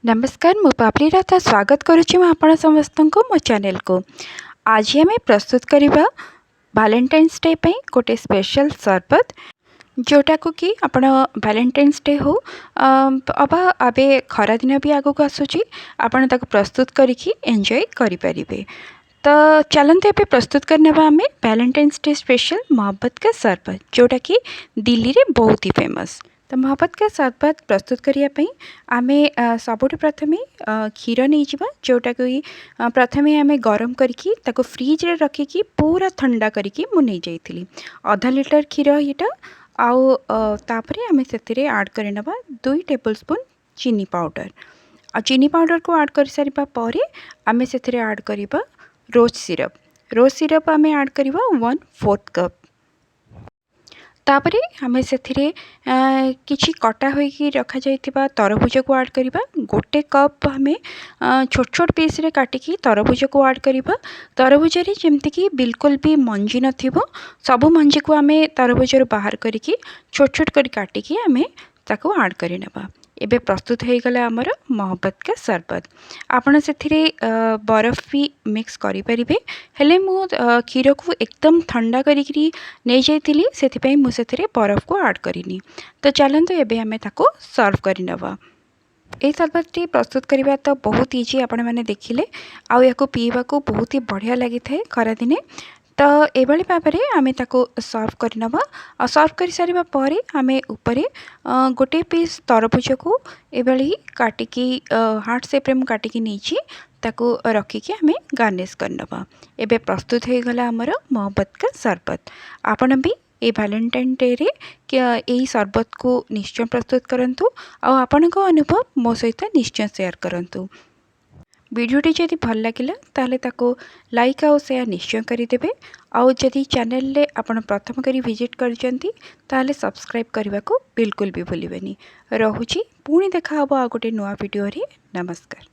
नमस्कार मु पापड़ी राथा स्वागत करुच्ची आपण समस्त को मो चैनल को। आज आम प्रस्तुत करवा वैलेंटाइन्स डे पे गोटे स्पेशल सरबत जोटा को कि आपण वैलेंटाइन्स डे हो अबा आबे खरा दिन भी आगो को आसुची आपण ताको प्रस्तुत करिकी एंजॉय करि परिबे। तो चलते ए प्रस्तुत करने आम वैलेंटाइन्स डे स्पेशल मोहब्बत का सरबत जोटा कि दिल्ली रे बहुत ही फेमस। तो मोहब्बत का सरबत प्रस्तुत करने आम सबुठ प्रथमे क्षीर नहीं जावा जोटा कि प्रथमे आम गरम करके फ्रिज रे रखिकी पूरा ठंडा करके मु नहीं जाइली आधा लीटर क्षीर यहाँ आउ तापरे आम से आड करने 2 टेबल स्पून चीनी पाउडर चीनी पाउडर को आड कर सारिबा परे आम से आड करवा रोज सिरप आम आड करवा 1/4 कप। तापरे आम से किछि कटा होइकी रखा जाइथिबा तरभुज को आड करवा 1 कप आम छोट छोट पीस रे काटिकी तरभुज को आड करवा। तरभुज रे जेमति कि बिल्कुल भी मंजी नथिबो सब मंजी को आम तरभुज बाहर करिकी छोट छोट कर काटिकी आम ताको आड करिनेबा। एबे प्रस्तुत हो गला आमर मोहब्बत का सरबत। आपण से बरफ भी मिक्स करि परिबे हेले मु क्षीर को एकदम ठंडा करिकी नहीं जाइली से मु सेथिरे बरफ को आड करिनी। तो चलते एबे आमे ताको सर्व करिनेबा। ये सरबत प्रस्तुत करवा तो बहुत इजी आपण मैंने देखिले आउ या पीवा को बहुत ही बढ़िया लगी था खरा दिने। तो एभली भाव में आम ताको सर्व करनबा और सर्व कर सारिबा परे आम उपरे गोटे पीस तरभुज को एभली काटिकी हार्ट शेप रे मु काटिकी नहीं ताको रखिकी आम गार्निश करनबा। एबे प्रस्तुत हो गला आमर मोहब्बत का सरबत। आपण भी ये वैलेंटाइन डे रे यही सरबत को निश्चय प्रस्तुत करंतु और आपणक अनुभव मो सहित निश्चय शेयर करंतु। वीडियोटी जदि भल लगिला ताले ताको लाइक और शेयर निश्चय करिदेबे आउ जदि चैनल रे आपण प्रथम करी विजिट करजंती ताले सब्सक्राइब करने को बिल्कुल भी भूलिबेनी। रहुची पुणी देखा हबो आ गोटे नुआ वीडियो रे। नमस्कार।